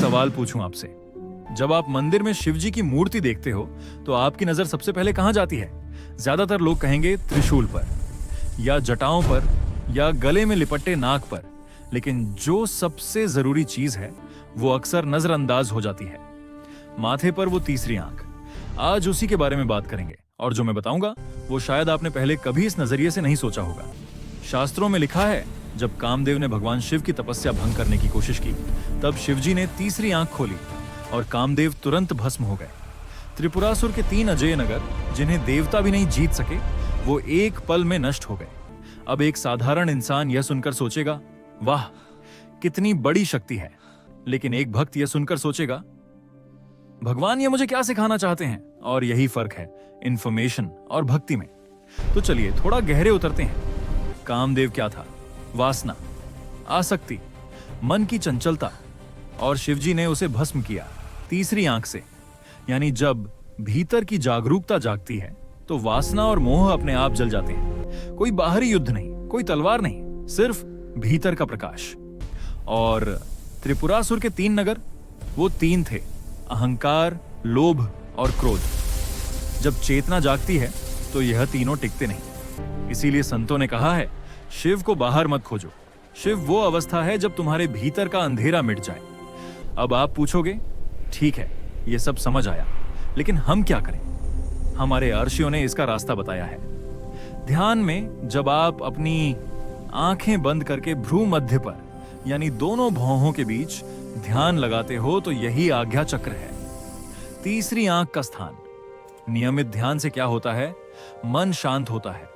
सवाल पूछूं आपसे। जब आप मंदिर में शिव जी की मूर्ति देखते हो तो आपकी नजर सबसे पहले कहां जाती है? ज्यादातर लोग कहेंगे त्रिशूल पर, या जटाओं पर, या गले में लिपटे नाग पर। लेकिन जो सबसे जरूरी चीज है वो अक्सर नजरअंदाज हो जाती है, माथे पर वो तीसरी आंख। आज उसी के बारे में बात करेंगे, और जो मैं बताऊंगा वो शायद आपने पहले कभी इस नजरिए से नहीं सोचा होगा। शास्त्रों में लिखा है, जब कामदेव ने भगवान शिव की तपस्या भंग करने की कोशिश की, तब शिवजी ने तीसरी आंख खोली और कामदेव तुरंत भस्म हो गए। त्रिपुरासुर के 3 अजेय नगर, जिन्हें देवता भी नहीं जीत सके, वो एक पल में नष्ट हो गए। अब एक साधारण इंसान यह सुनकर सोचेगा, वाह कितनी बड़ी शक्ति है। लेकिन एक भक्त यह सुनकर सोचेगा, भगवान ये मुझे क्या सिखाना चाहते हैं? और यही फर्क है इंफॉर्मेशन और भक्ति में। तो चलिए थोड़ा गहरे उतरते हैं। कामदेव क्या था? वासना, आसक्ति, मन की चंचलता। और शिवजी ने उसे भस्म किया तीसरी आंख से। यानी जब भीतर की जागरूकता जागती है तो वासना और मोह अपने आप जल जाते हैं। कोई बाहरी युद्ध नहीं, कोई तलवार नहीं, सिर्फ भीतर का प्रकाश। और त्रिपुरासुर के 3 नगर, वो 3 थे, अहंकार, लोभ और क्रोध। जब चेतना जागती है तो यह तीनों टिकते नहीं। इसीलिए संतों ने कहा है, शिव को बाहर मत खोजो। शिव वो अवस्था है जब तुम्हारे भीतर का अंधेरा मिट जाए। अब आप पूछोगे, ठीक है ये सब समझ आया, लेकिन हम क्या करें? हमारे अर्षियों ने इसका रास्ता बताया है। ध्यान में जब आप अपनी आंखें बंद करके भ्रू मध्य पर, यानी दोनों भौहों के बीच ध्यान लगाते हो, तो यही आज्ञा चक्र है, तीसरी आंख का स्थान। नियमित ध्यान से क्या होता है? मन शांत होता है,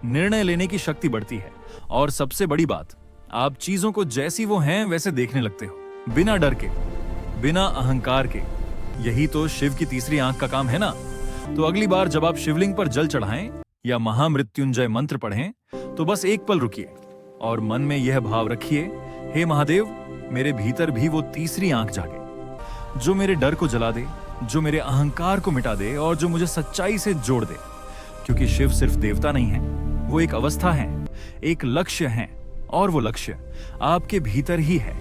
निर्णय लेने की शक्ति बढ़ती है, और सबसे बड़ी बात, आप चीजों को जैसी वो हैं वैसे देखने लगते हो, बिना डर के, बिना अहंकार के। यही तो शिव की तीसरी आंख का काम है ना। तो अगली बार जब आप शिवलिंग पर जल चढ़ाएं या महामृत्युंजय मंत्र पढ़ें, तो बस एक पल रुकिए और मन में यह भाव रखिए, हे महादेव, मेरे भीतर भी वो तीसरी आंख जागे, जो मेरे डर को जला दे, जो मेरे अहंकार को मिटा दे, और जो मुझे सच्चाई से जोड़ दे। क्योंकि शिव सिर्फ देवता नहीं है, वो एक अवस्था है, एक लक्ष्य है, और वो लक्ष्य आपके भीतर ही है।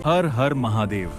हर हर महादेव।